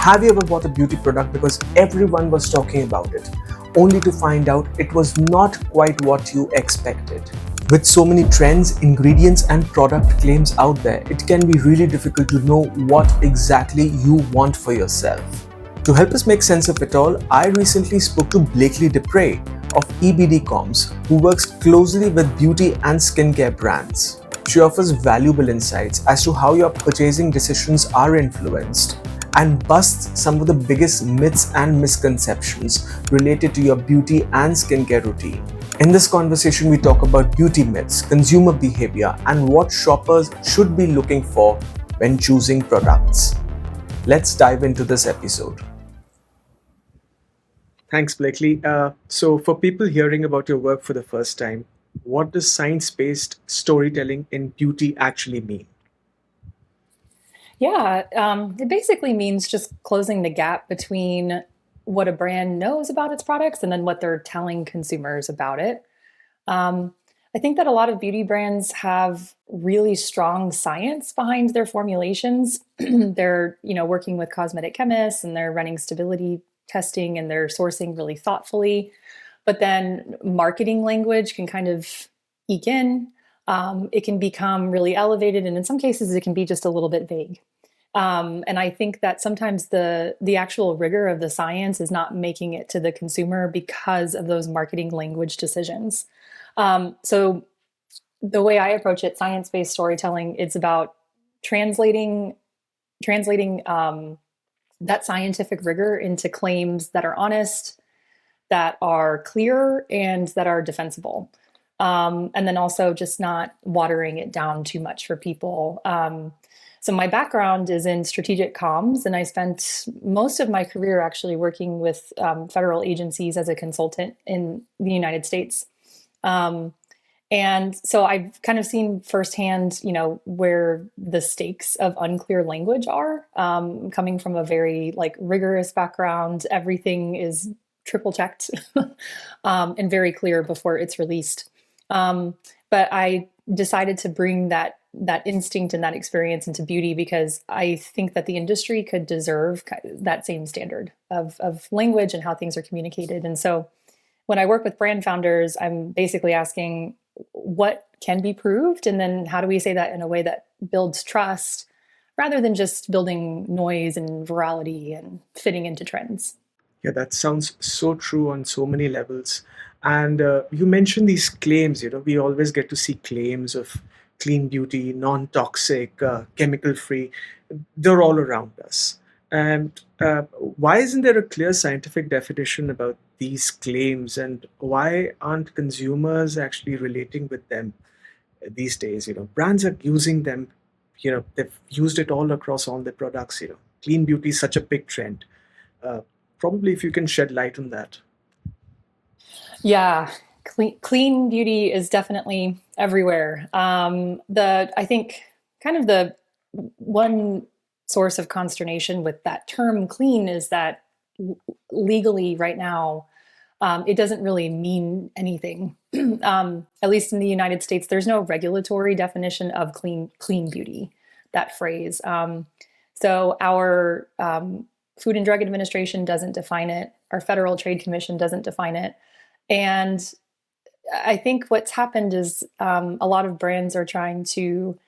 Have you ever bought a beauty product because everyone was talking about it, only to find out it was not quite what you expected? With so many trends, ingredients, and product claims out there, it can be really difficult to know what exactly you want for yourself. To help us make sense of it all, I recently spoke to Despres of EBD Comms, who works closely with beauty and skincare brands. She offers valuable insights as to how your purchasing decisions are influenced and busts some of the biggest myths and misconceptions related to your beauty and skincare routine. In this conversation, we talk about beauty myths, consumer behavior, and what shoppers should be looking for when choosing products. Let's dive into this episode. Thanks, Blakely. So, for people hearing about your work for the first time, what does science-based storytelling in beauty actually mean? Yeah, it basically means just closing the gap between what a brand knows about its products and then what they're telling consumers about it. Um, I think that a lot of beauty brands have really strong science behind their formulations. They're, working with cosmetic chemists and they're running stability testing and they're sourcing really thoughtfully. But then marketing language can kind of eke in. It can become really elevated, and in some cases, it can be just a little bit vague. And I think that sometimes the actual rigor of the science is not making it to the consumer because of those marketing language decisions. So the way I approach it, science-based storytelling, it's about translating translating that scientific rigor into claims that are honest, that are clear, and that are defensible. And then also just not watering it down too much for people. So my background is in strategic comms, and I spent most of my career actually working with federal agencies as a consultant in the United States. Um, and so I've kind of seen firsthand, where the stakes of unclear language are. Coming from a very rigorous background, everything is triple checked and very clear before it's released. But I decided to bring that instinct and that experience into beauty because I think that the industry could deserve that same standard of language and how things are communicated. And so when I work with brand founders, I'm basically asking what can be proved, and then how do we say that in a way that builds trust rather than just building noise and virality and fitting into trends. Yeah, that sounds so true on so many levels. And you mentioned these claims, we always get to see claims of clean beauty, non toxic, chemical free. They're all around us. And why isn't there a clear scientific definition about these claims? And why aren't consumers actually relating with them these days? Brands are using them, they've used it all across all their products. Clean beauty is such a big trend. Uh, Probably if you can shed light on that. Yeah, clean beauty is definitely everywhere. The I think kind of the one source of consternation with that term clean is that legally right now it doesn't really mean anything. At least in the United States, there's no regulatory definition of clean beauty. That phrase. So our Food and Drug Administration doesn't define it. Our Federal Trade Commission doesn't define it. And I think what's happened is a lot of brands are trying to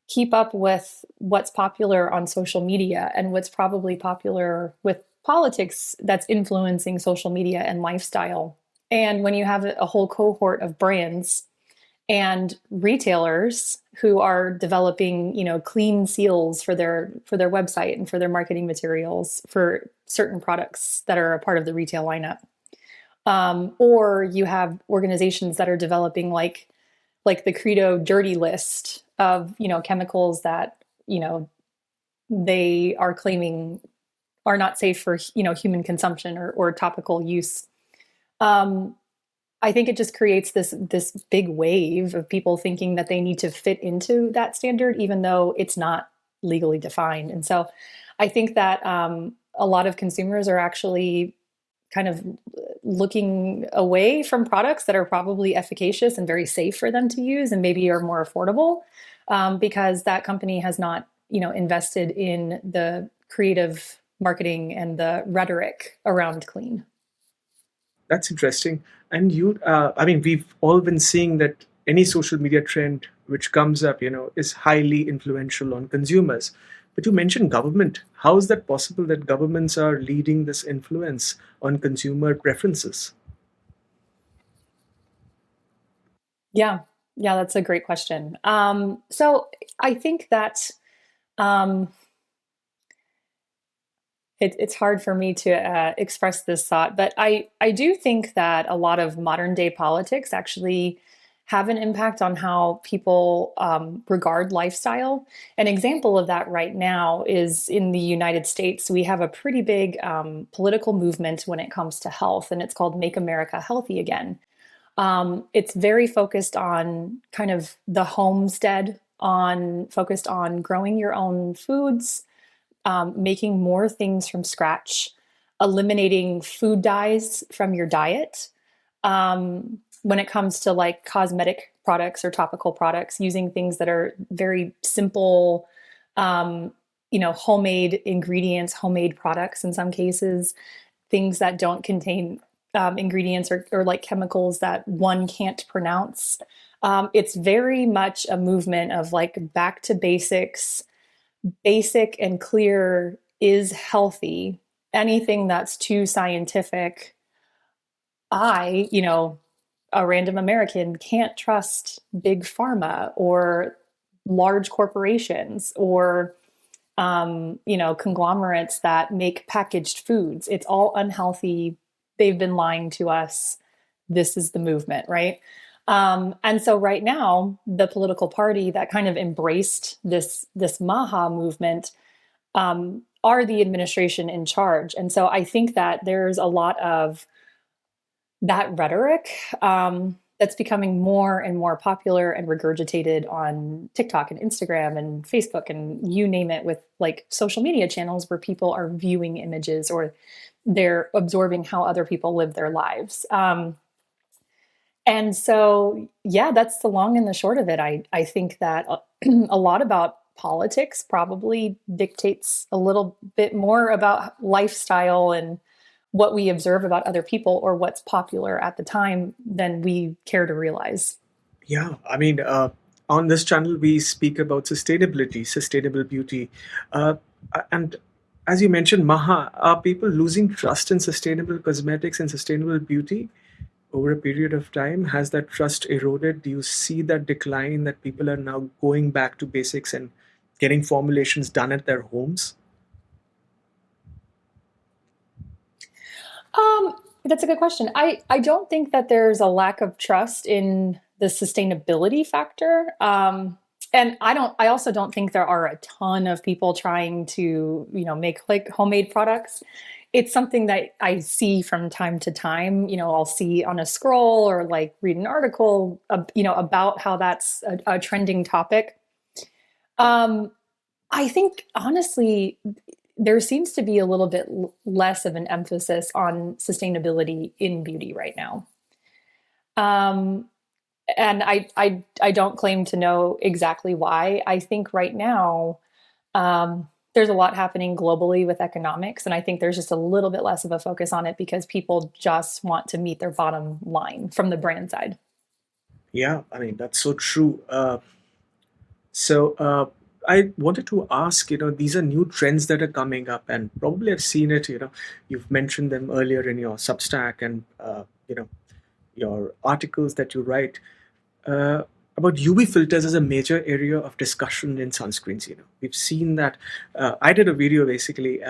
keep up with what's popular on social media and what's probably popular with politics that's influencing social media and lifestyle. And when you have a whole cohort of brands and retailers who are developing, clean seals for their website and for their marketing materials for certain products that are a part of the retail lineup, or you have organizations that are developing like the Credo dirty list of chemicals that they are claiming are not safe for human consumption or topical use. Um, I think it just creates this big wave of people thinking that they need to fit into that standard, even though it's not legally defined. And so, I think that a lot of consumers are actually kind of looking away from products that are probably efficacious and very safe for them to use, and maybe are more affordable, because that company has not, invested in the creative marketing and the rhetoric around clean. That's interesting. And I mean, we've all been seeing that any social media trend which comes up, is highly influential on consumers. But you mentioned government. How is that possible that governments are leading this influence on consumer preferences? Yeah, yeah, that's a great question. So I think that um, it's hard for me to express this thought, but I do think that a lot of modern day politics actually have an impact on how people regard lifestyle. An example of that right now is in the United States. We have a pretty big political movement when it comes to health, and it's called Make America Healthy Again. It's very focused on kind of the homestead, on focused on growing your own foods, making more things from scratch, eliminating food dyes from your diet. When it comes to like cosmetic products or topical products, using things that are very simple, um, homemade ingredients, homemade products in some cases, things that don't contain ingredients or like chemicals that one can't pronounce. It's very much a movement of like back to basics. Basic and clear is healthy. Anything that's too scientific, a random American, can't trust big pharma or large corporations or conglomerates that make packaged foods. It's all unhealthy. They've been lying to us. This is the movement, right? And so right now, the political party that kind of embraced this Maha movement are the administration in charge. And so I think that there's a lot of that rhetoric that's becoming more and more popular and regurgitated on TikTok and Instagram and Facebook and you name it, with like social media channels where people are viewing images or they're absorbing how other people live their lives. And so, yeah, that's the long and the short of it. I think that a lot about politics probably dictates a little bit more about lifestyle and what we observe about other people or what's popular at the time than we care to realize. Yeah, I mean, on this channel, we speak about sustainability, sustainable beauty. Uh, and as you mentioned, Maha, are people losing trust in sustainable cosmetics and sustainable beauty over a period of time? Has that trust eroded? Do you see that decline, that people are now going back to basics and getting formulations done at their homes? That's a good question. I don't think that there's a lack of trust in the sustainability factor. And I also don't think there are a ton of people trying to, make like homemade products. It's something that I see from time to time. I'll see on a scroll or like read an article, about how that's a trending topic. Um, I think honestly, there seems to be a little bit less of an emphasis on sustainability in beauty right now. Um, and I don't claim to know exactly why. I think right now there's a lot happening globally with economics, and I think there's just a little bit less of a focus on it because people just want to meet their bottom line from the brand side. Yeah, I mean, that's so true. So I wanted to ask, these are new trends that are coming up, and probably I've seen it. You've mentioned them earlier in your Substack and your articles that you write uh, about UV filters as a major area of discussion in sunscreens. We've seen that. I did a video basically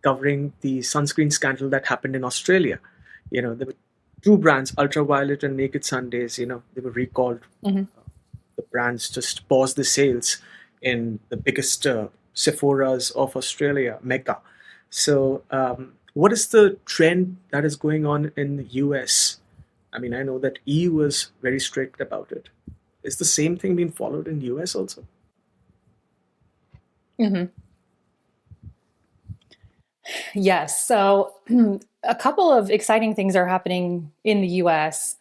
covering the sunscreen scandal that happened in Australia. There were two brands, Ultraviolet and Naked Sundays. They were recalled. Mhm. The brands just paused the sales in the biggest Sephora's of Australia, Mecca. So, what is the trend that is going on in the US? I mean, I know that EU was very strict about it. Is the same thing being followed in US also? Mhm. Yes. So a couple of exciting things are happening in the US.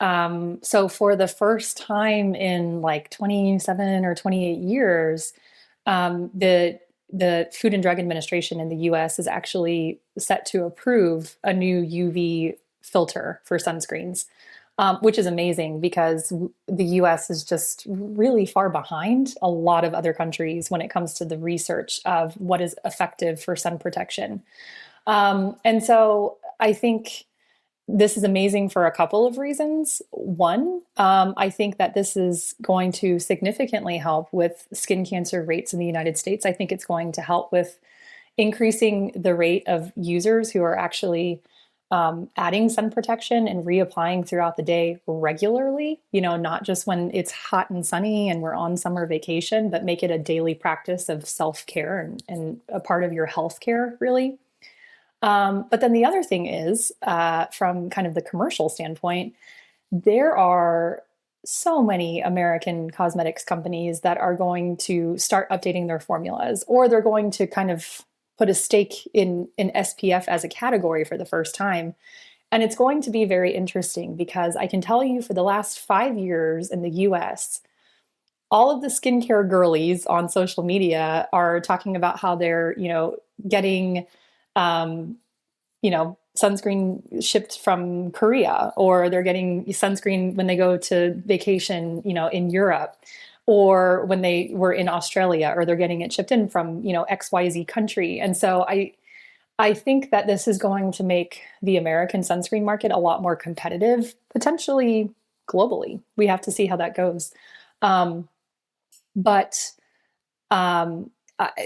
So for the first time in like 27 or 28 years, the the Food and Drug Administration in the US is actually set to approve a new UV filter for sunscreens, which is amazing because the US is just really far behind a lot of other countries when it comes to the research of what is effective for sun protection. And so I think this is amazing for a couple of reasons. One, I think that this is going to significantly help with skin cancer rates in the United States. I think it's going to help with increasing the rate of users who are actually adding sun protection and reapplying throughout the day regularly, not just when it's hot and sunny and we're on summer vacation, but make it a daily practice of self-care and a part of your health care, really. But then the other thing is, from kind of the commercial standpoint, there are so many American cosmetics companies that are going to start updating their formulas, or they're going to kind of put a stake in SPF as a category for the first time. And it's going to be very interesting because I can tell you for the last 5 years in the US, all of the skincare girlies on social media are talking about how they're, getting um, sunscreen shipped from Korea, or they're getting sunscreen when they go to vacation, in Europe, or when they were in Australia, or they're getting it shipped in from, XYZ country. And so I think that this is going to make the American sunscreen market a lot more competitive, potentially globally. We have to see how that goes. But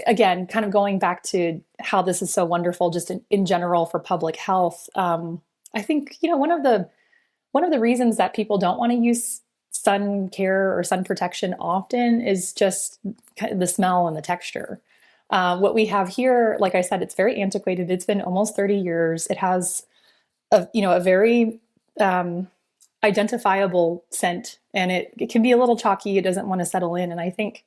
again, kind of going back to how this is so wonderful, just in general for public health. I think one of the reasons that people don't want to use sun care or sun protection often is just kind of the smell and the texture. What we have here, like I said, it's very antiquated. It's been almost 30 years. It has a very identifiable scent, and it can be a little chalky. It doesn't want to settle in, and I think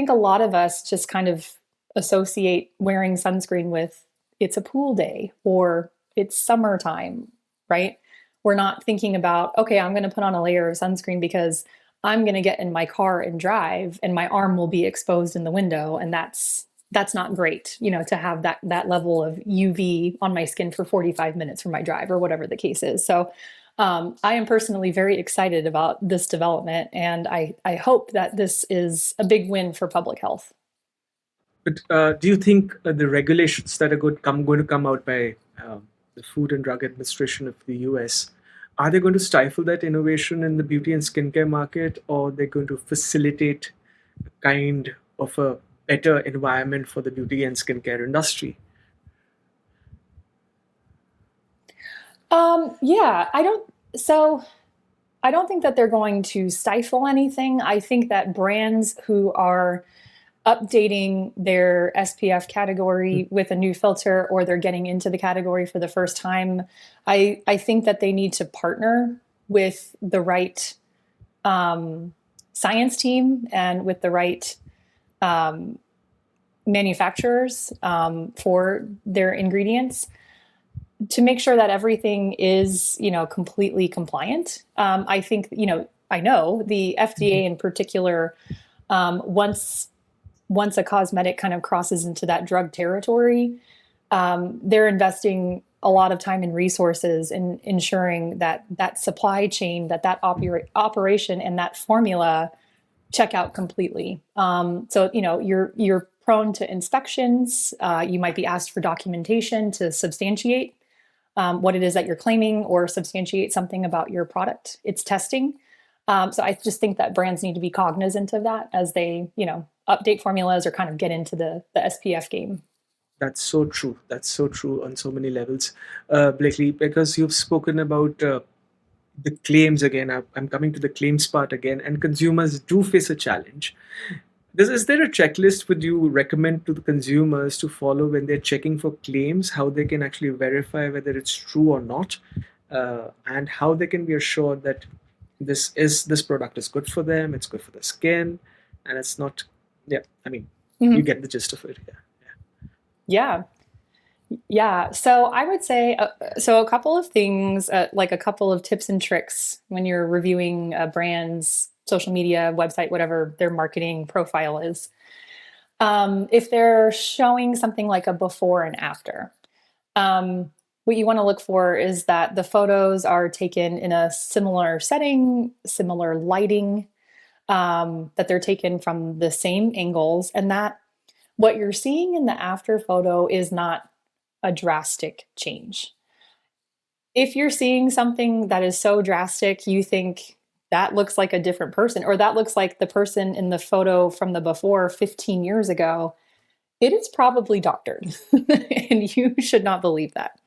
a lot of us just kind of associate wearing sunscreen with it's a pool day or it's summertime, right? We're not thinking about, okay, I'm going to put on a layer of sunscreen because I'm going to get in my car and drive and my arm will be exposed in the window, and that's not great, to have that level of UV on my skin for 45 minutes for my drive or whatever the case is. So I am personally very excited about this development, and I hope that this is a big win for public health. But do you think the regulations that are going to come out by the Food and Drug Administration of the US, are they going to stifle that innovation in the beauty and skincare market, or they're going to facilitate a kind of a better environment for the beauty and skincare industry? Yeah, I don't think that they're going to stifle anything. I think that brands who are updating their SPF category with a new filter, or they're getting into the category for the first time, I think that they need to partner with the right science team and with the right um, manufacturers for their ingredients to make sure that everything is, completely compliant. I think, I know the FDA in particular, once a cosmetic kind of crosses into that drug territory, they're investing a lot of time and resources in ensuring that that supply chain, operation, and that formula check out completely. So you're prone to inspections. You might be asked for documentation to substantiate what it is that you're claiming, or substantiate something about your product. It's testing. So I just think that brands need to be cognizant of that as they, update formulas or kind of get into the SPF game. That's so true. That's so true on so many levels, Blakely, because you've spoken about the claims again. I'm coming to the claims part again, and consumers do face a challenge. Is there a checklist would you recommend to the consumers to follow when they're checking for claims, how they can actually verify whether it's true or not, and how they can be assured that this product is good for them, it's good for the skin, and it's not. Yeah, I mean, you Mhm. get the gist of it. Yeah. Yeah. Yeah. So I would say, so a couple of things, like a couple of tips and tricks when you're reviewing a brand's social media, website, whatever their marketing profile is. If they're showing something like a before and after, what you want to look for is that the photos are taken in a similar setting, similar lighting, that they're taken from the same angles, and that what you're seeing in the after photo is not a drastic change. If you're seeing something that is so drastic, you think that looks like a different person, or that looks like the person in the photo from the before 15 years ago, it is probably doctored. And you should not believe that.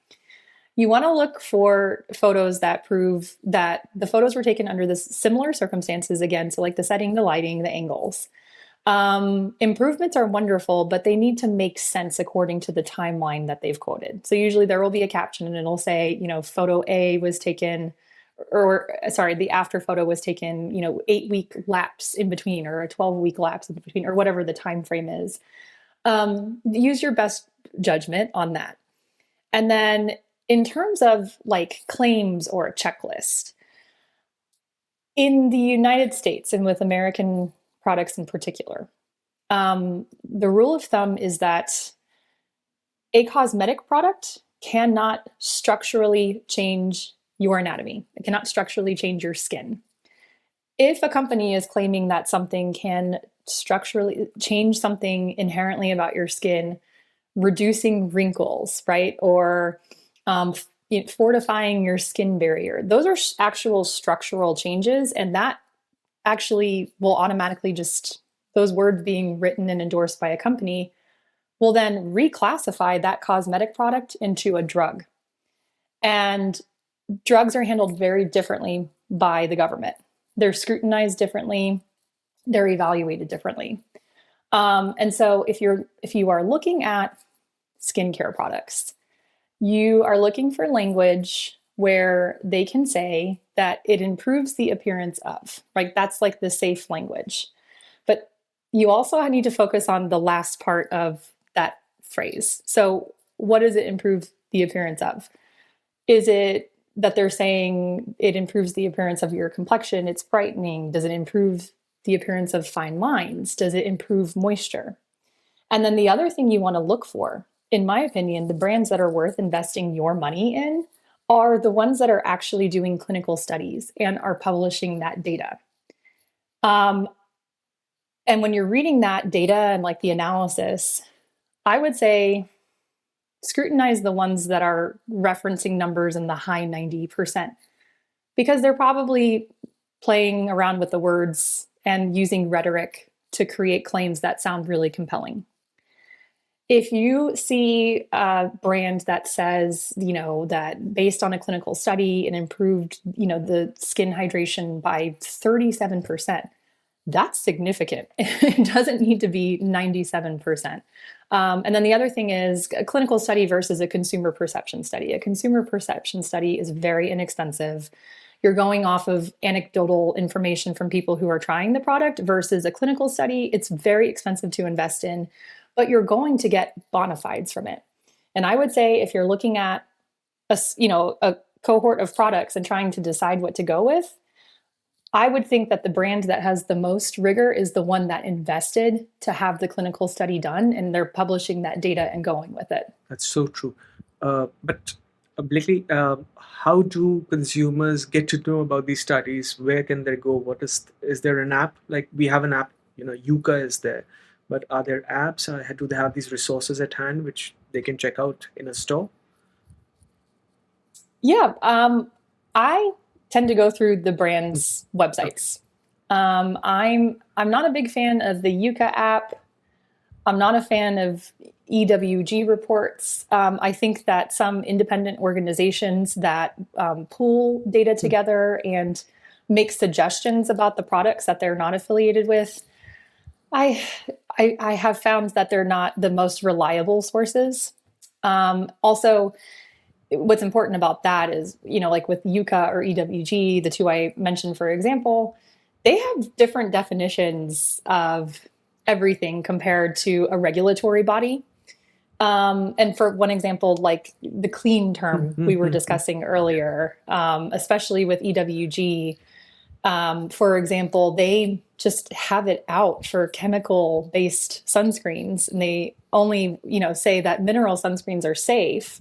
You want to look for photos that prove that the photos were taken under this similar circumstances again. So like the setting, the lighting, the angles. Improvements are wonderful, but they need to make sense according to the timeline that they've quoted. So usually there will be a caption and it'll say, photo A was taken, or sorry, the after photo was taken, 8-week lapse in between, or a 12-week lapse in between, or whatever the time frame is. Use your best judgment on that. And then in terms of like claims or a checklist, in the United States and with American products in particular, the rule of thumb is that a cosmetic product cannot structurally change your anatomy. It cannot structurally change your skin. If a company is claiming that something can structurally change something inherently about your skin, reducing wrinkles, right? Or fortifying your skin barrier, those are actual structural changes. And that actually will automatically just, those words being written and endorsed by a company will then reclassify that cosmetic product into a drug. And drugs are handled very differently by the government. They're scrutinized differently. They're evaluated differently. And so if you are looking at skincare products, you are looking for language where they can say that it improves the appearance of, right? That's like the safe language. But you also need to focus on the last part of that phrase. So what does it improve the appearance of? Is it that they're saying it improves the appearance of your complexion? It's brightening. Does it improve the appearance of fine lines? Does it improve moisture? And then the other thing you want to look for, in my opinion, the brands that are worth investing your money in are the ones that are actually doing clinical studies and are publishing that data. And when you're reading that data and like the analysis, I would say scrutinize the ones that are referencing numbers in the high 90%, because they're probably playing around with the words and using rhetoric to create claims that sound really compelling. If you see a brand that says, that based on a clinical study, it improved, the skin hydration by 37%, that's significant. It doesn't need to be 97%. And then the other thing is a clinical study versus a consumer perception study. A consumer perception study is very inexpensive. You're going off of anecdotal information from people who are trying the product versus a clinical study. It's very expensive to invest in, but you're going to get bona fides from it. And I would say if you're looking at a cohort of products and trying to decide what to go with, I would think that the brand that has the most rigor is the one that invested to have the clinical study done, and they're publishing that data and going with it. That's so true. But Blakely, how do consumers get to know about these studies? Where can they go? Is there an app? Like we have an app, Yuka is there, but are there apps? Do they have these resources at hand which they can check out in a store? Yeah, I tend to go through the brand's websites. I'm not a big fan of the Yuka app. I'm not a fan of EWG reports. I think that some independent organizations that pool data together and make suggestions about the products that they're not affiliated with, I have found that they're not the most reliable sources. Also, what's important about that is, like with Yuka or EWG, the two I mentioned, for example, they have different definitions of everything compared to a regulatory body. And for one example, like the clean term we were discussing earlier, especially with EWG, for example, they just have it out for chemical based sunscreens, and they only say that mineral sunscreens are safe.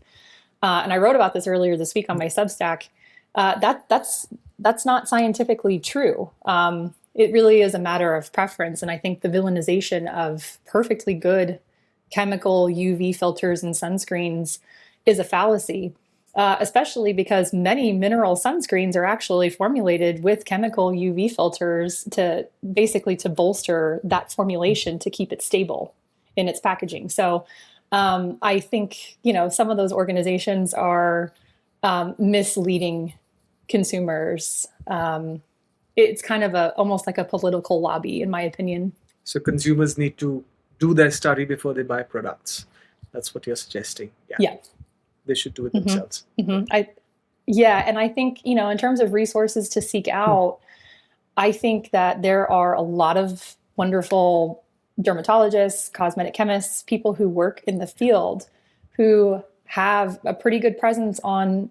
And I wrote about this earlier this week on my Substack. That's not scientifically true. It really is a matter of preference, and I think the villainization of perfectly good chemical UV filters and sunscreens is a fallacy. Especially because many mineral sunscreens are actually formulated with chemical UV filters to basically to bolster that formulation to keep it stable in its packaging. So I think some of those organizations are misleading consumers. It's kind of almost like a political lobby, in my opinion. So consumers need to do their study before they buy products. That's what you're suggesting. Yeah. They should do it themselves. And I think, in terms of resources to seek out, I think that there are a lot of wonderful dermatologists, cosmetic chemists, people who work in the field who have a pretty good presence on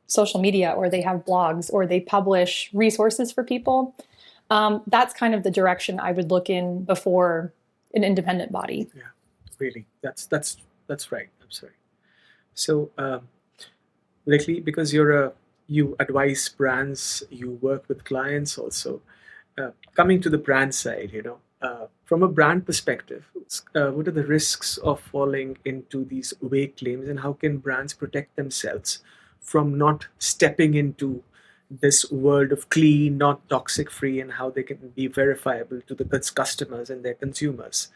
social media, or they have blogs, or they publish resources for people. That's kind of the direction I would look in before an independent body. Yeah, really. That's right. I'm sorry. So, lately, because you advise brands, you work with clients also. Coming to the brand side, from a brand perspective, what are the risks of falling into these vague claims, and how can brands protect themselves from not stepping into this world of clean, not toxic free, and how they can be verifiable to the customers and their consumers?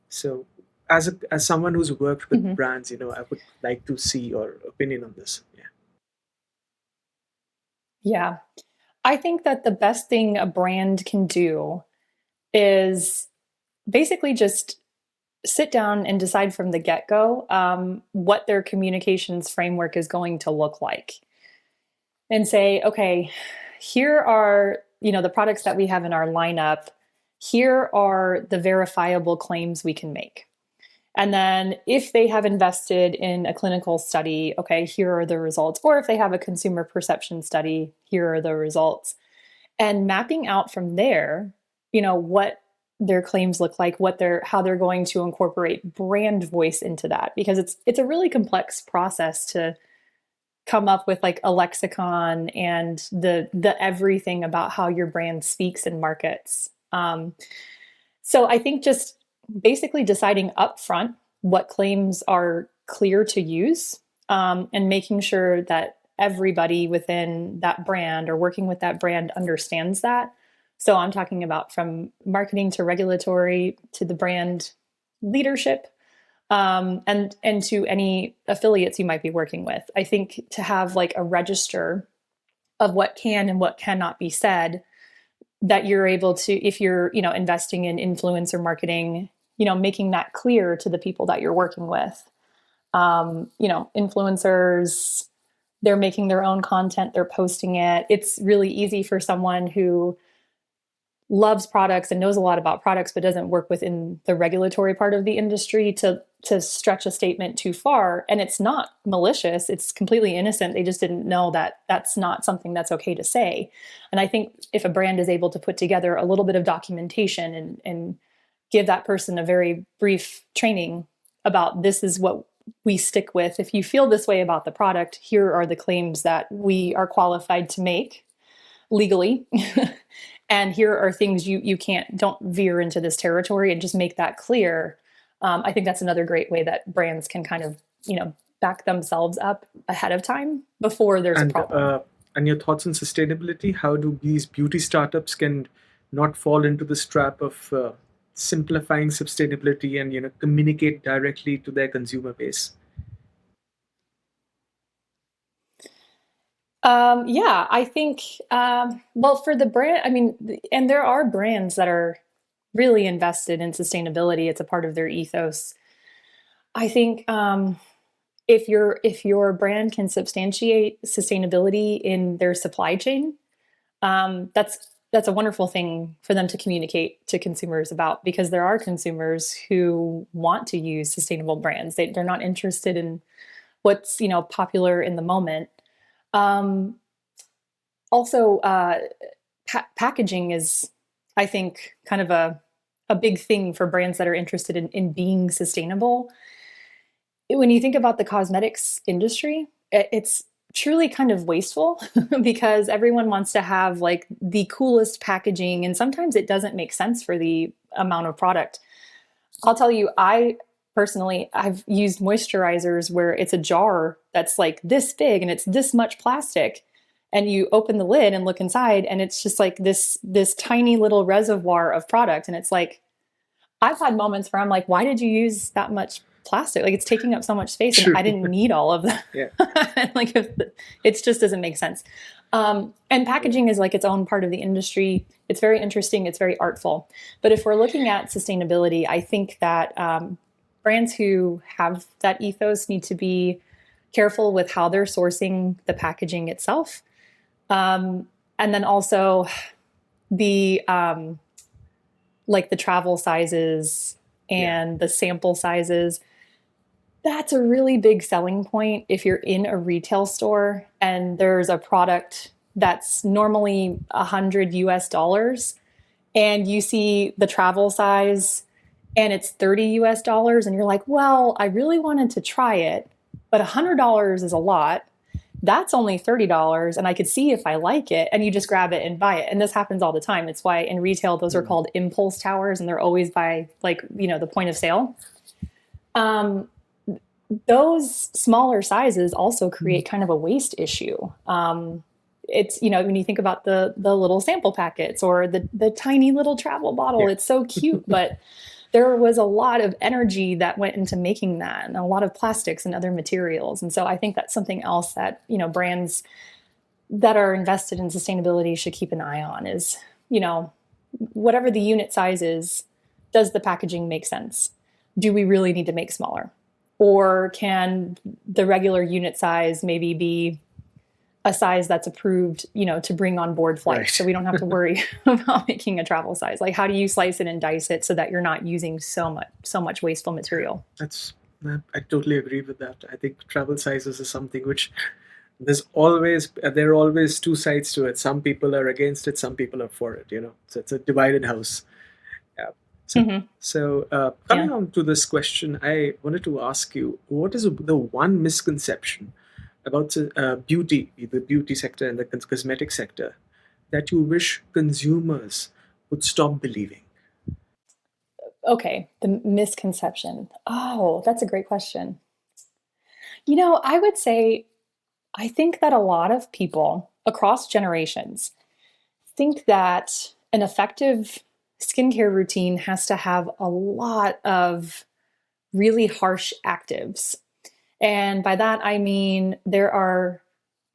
So, as someone who's worked with brands, I would like to see your opinion on this. Yeah. I think that the best thing a brand can do is basically just sit down and decide from the get-go what their communications framework is going to look like. And say, okay, here are the products that we have in our lineup. Here are the verifiable claims we can make. And then if they have invested in a clinical study, okay, here are the results. Or if they have a consumer perception study, here are the results. And mapping out from there, what their claims look like, how they're going to incorporate brand voice into that, because it's a really complex process to come up with like a lexicon and the everything about how your brand speaks and markets. So I think just basically deciding upfront what claims are clear to use, and making sure that everybody within that brand or working with that brand understands that. So I'm talking about from marketing to regulatory to the brand leadership, and to any affiliates you might be working with. I think to have like a register of what can and what cannot be said, that you're able to, if you're investing in influencer marketing, making that clear to the people that you're working with. Influencers, they're making their own content, they're posting it. It's really easy for someone who loves products and knows a lot about products but doesn't work within the regulatory part of the industry to stretch a statement too far. And it's not malicious, it's completely innocent. They just didn't know that that's not something that's okay to say. And I think if a brand is able to put together a little bit of documentation and give that person a very brief training about, this is what we stick with. If you feel this way about the product, here are the claims that we are qualified to make legally. And here are things you don't veer into this territory, and just make that clear. I think that's another great way that brands can kind of, back themselves up ahead of time before there's a problem. And your thoughts on sustainability? How do these beauty startups can not fall into this trap of simplifying sustainability and communicate directly to their consumer base? I think, for the brand, and there are brands that are really invested in sustainability. It's a part of their ethos. I think if your brand can substantiate sustainability in their supply chain, that's a wonderful thing for them to communicate to consumers about, because there are consumers who want to use sustainable brands. They're not interested in what's popular in the moment. Also, packaging is, I think, kind of a big thing for brands that are interested in being sustainable. When you think about the cosmetics industry, it's truly kind of wasteful because everyone wants to have like the coolest packaging, and sometimes it doesn't make sense for the amount of product. I'll tell you, I personally, I've used moisturizers where it's a jar that's like this big and it's this much plastic. And you open the lid and look inside, and it's just like this tiny little reservoir of product. And it's like, I've had moments where I'm like, why did you use that much plastic? Like, it's taking up so much space, and True. I didn't need all of that. Yeah. Like, it just doesn't make sense. And packaging is like its own part of the industry. It's very interesting. It's very artful. But if we're looking at sustainability, I think that brands who have that ethos need to be careful with how they're sourcing the packaging itself. And then also the like the travel sizes and the sample sizes. That's a really big selling point if you're in a retail store and there's a product that's normally $100 and you see the travel size and it's $30 and you're like, well, I really wanted to try it, but $100 is a lot. That's only $30 and I could see if I like it, and you just grab it and buy it. And this happens all the time. It's why in retail, those are called impulse towers, and they're always by like, the point of sale. Those smaller sizes also create kind of a waste issue. It's, when you think about the little sample packets or the tiny little travel bottle, it's so cute, but there was a lot of energy that went into making that, and a lot of plastics and other materials. And so I think that's something else that, brands that are invested in sustainability should keep an eye on is, whatever the unit size is, does the packaging make sense? Do we really need to make smaller? Or can the regular unit size maybe be a size that's approved, to bring on board flights, Right. so we don't have to worry about making a travel size? Like, how do you slice it and dice it so that you're not using so much wasteful material? I totally agree with that. I think travel sizes is something which there are always two sides to it. Some people are against it, some people are for it. So it's a divided house. Yeah. So, coming on to this question, I wanted to ask you, what is the one misconception about beauty, the beauty sector and the cosmetic sector, that you wish consumers would stop believing? Okay, the misconception. Oh, that's a great question. I would say, I think that a lot of people across generations think that an effective skincare routine has to have a lot of really harsh actives. And by that, I mean, there are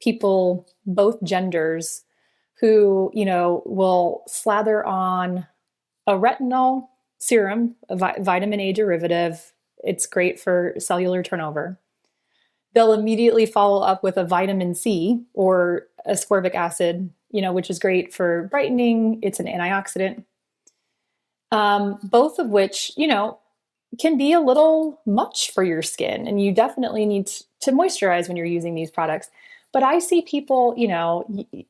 people, both genders, who, will slather on a retinol serum, a vitamin A derivative. It's great for cellular turnover. They'll immediately follow up with a vitamin C or ascorbic acid, which is great for brightening. It's an antioxidant. Both of which, can be a little much for your skin, and you definitely need to moisturize when you're using these products. But I see people,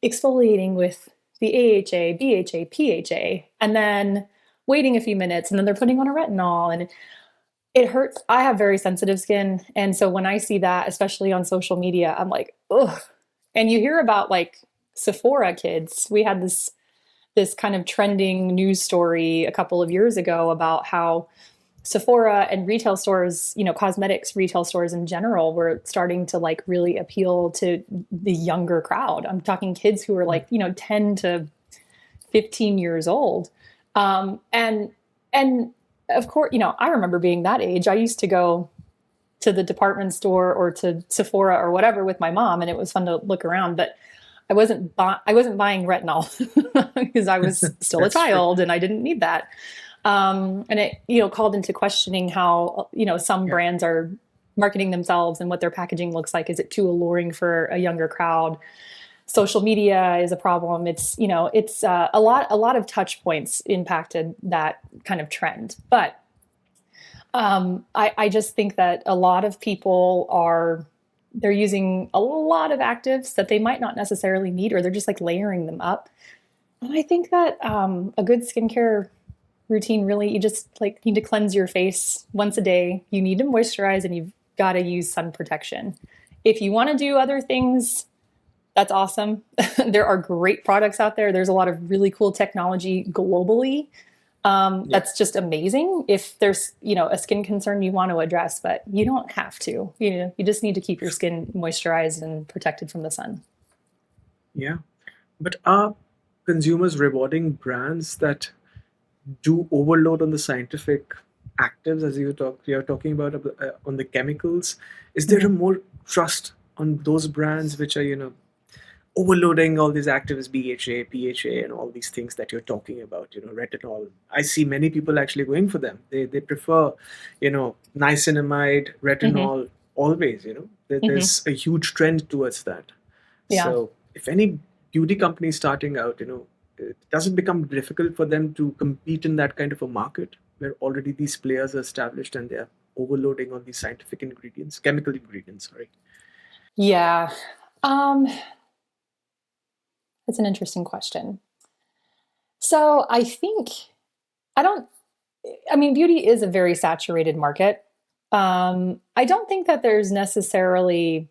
exfoliating with the AHA, BHA, PHA, and then waiting a few minutes, and then they're putting on a retinol, and it hurts. I have very sensitive skin, and so when I see that, especially on social media, I'm like, ugh. And you hear about like Sephora kids. We had this kind of trending news story a couple of years ago about how Sephora and retail stores, cosmetics retail stores in general, were starting to like really appeal to the younger crowd. I'm talking kids who are like, 10 to 15 years old. And of course, I remember being that age. I used to go to the department store or to Sephora or whatever with my mom, and it was fun to look around, but I wasn't buying retinol because I was still a child and I didn't need that. And it, called into questioning how, some brands are marketing themselves and what their packaging looks like. Is it too alluring for a younger crowd? Social media is a problem. It's, it's a lot of touch points impacted that kind of trend. But I just think that a lot of people they're using a lot of actives that they might not necessarily need, or they're just like layering them up. I think that a good skincare routine really, you just like need to cleanse your face once a day. You need to moisturize and you've got to use sun protection. If you want to do other things, that's awesome. There are great products out there. There's a lot of really cool technology globally. Yeah. That's just amazing if there's, a skin concern you want to address, but you don't have to. You just need to keep your skin moisturized and protected from the sun. Yeah. But are consumers rewarding brands that do overload on the scientific actives, as you're talking about on the chemicals? Is there a Mhm. more trust on those brands which are overloading all these actives, BHA, PHA, and all these things that you're talking about, retinol? I see many people actually going for them. They prefer, niacinamide, Mhm. retinol, always. Mhm. There's a huge trend towards that. Yeah. So if any beauty company is starting out, it doesn't become difficult for them to compete in that kind of a market where already these players are established and they're overloading on these scientific ingredients, chemical ingredients, sorry. Yeah. Um, that's an interesting question. So I think I don't I mean, beauty is a very saturated market. I don't think that there's necessarily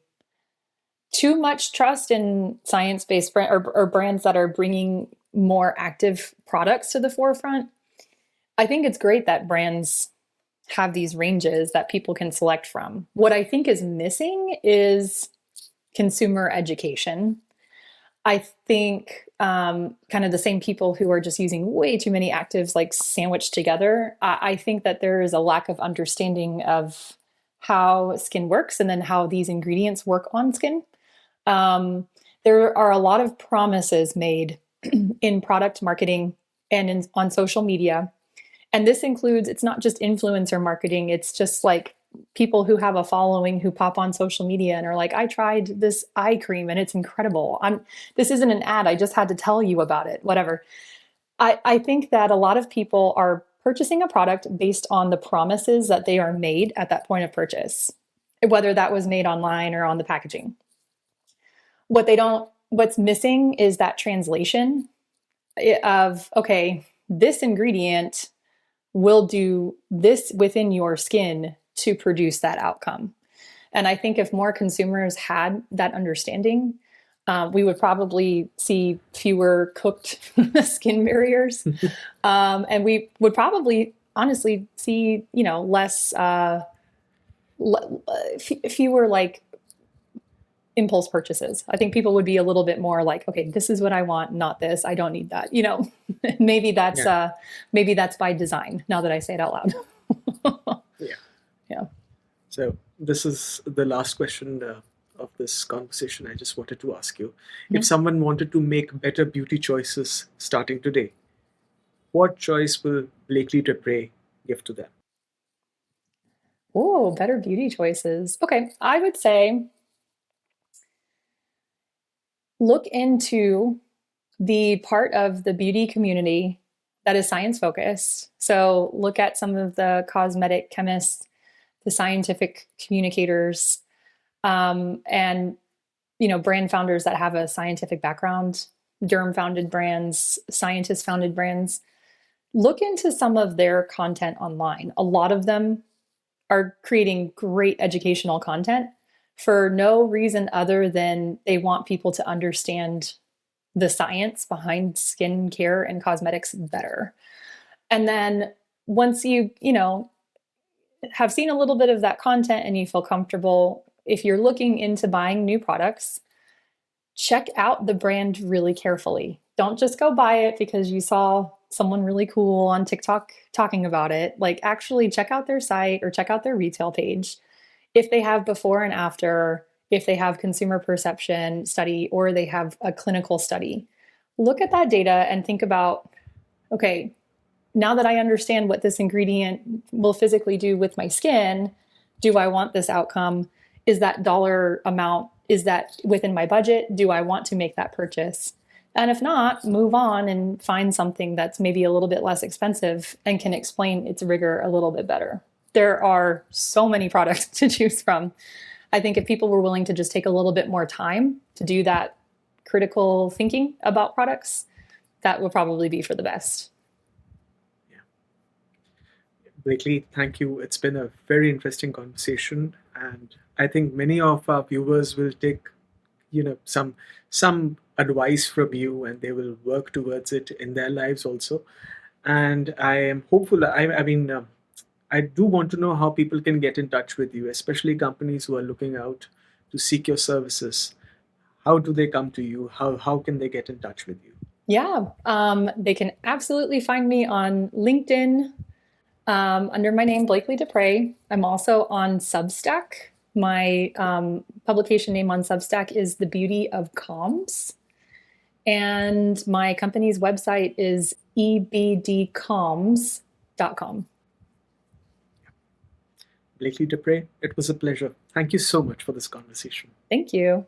too much trust in science-based or brands that are bringing more active products to the forefront. I think it's great that brands have these ranges that people can select from. What I think is missing is consumer education. I think kind of the same people who are just using way too many actives like sandwiched together. I think that there is a lack of understanding of how skin works and then how these ingredients work on skin. Um, there are a lot of promises made in product marketing and on social media. And this includes, it's not just influencer marketing, it's just like people who have a following who pop on social media and are like, I tried this eye cream and it's incredible. This isn't an ad. I just had to tell you about it, whatever. I think that a lot of people are purchasing a product based on the promises that they are made at that point of purchase, whether that was made online or on the packaging. What's missing is that translation of, okay, this ingredient will do this within your skin to produce that outcome. And I think if more consumers had that understanding, we would probably see fewer cooked skin barriers. And we would probably honestly see, less, fewer like impulse purchases. I think people would be a little bit more like, okay, this is what I want, not this. I don't need that. Maybe that's Yeah. maybe that's by design. Now that I say it out loud. Yeah. Yeah. So this is the last question of this conversation. I just wanted to ask you, if Mhm. someone wanted to make better beauty choices starting today, what choice will Blakely Dupre give to them? Oh, better beauty choices. Okay, I would say look into the part of the beauty community that is science focused. So look at some of the cosmetic chemists, the scientific communicators, and brand founders that have a scientific background, derm founded brands, scientist founded brands. Look into some of their content online. A lot of them are creating great educational content for no reason other than they want people to understand the science behind skincare and cosmetics better. And then once you have seen a little bit of that content and you feel comfortable, if you're looking into buying new products, check out the brand really carefully. Don't just go buy it because you saw someone really cool on TikTok talking about it. Like, actually check out their site or check out their retail page. If they have before and after, if they have consumer perception study or they have a clinical study, look at that data and think about, okay, now that I understand what this ingredient will physically do with my skin, do I want this outcome? Is that dollar amount, is that within my budget? Do I want to make that purchase? And if not, move on and find something that's maybe a little bit less expensive and can explain its rigor a little bit better. There are so many products to choose from. I think if people were willing to just take a little bit more time to do that critical thinking about products, that will probably be for the best. Blakely, thank you. It's been a very interesting conversation, and I think many of our viewers will take, some advice from you, and they will work towards it in their lives also. And I am hopeful. I do want to know how people can get in touch with you, especially companies who are looking out to seek your services. How do they come to you? How can they get in touch with you? Yeah, they can absolutely find me on LinkedIn under my name, Blakely Despres. I'm also on Substack. My publication name on Substack is The Beauty of Comms. And my company's website is ebdcomms.com. Blakely Despres, it was a pleasure. Thank you so much for this conversation. Thank you.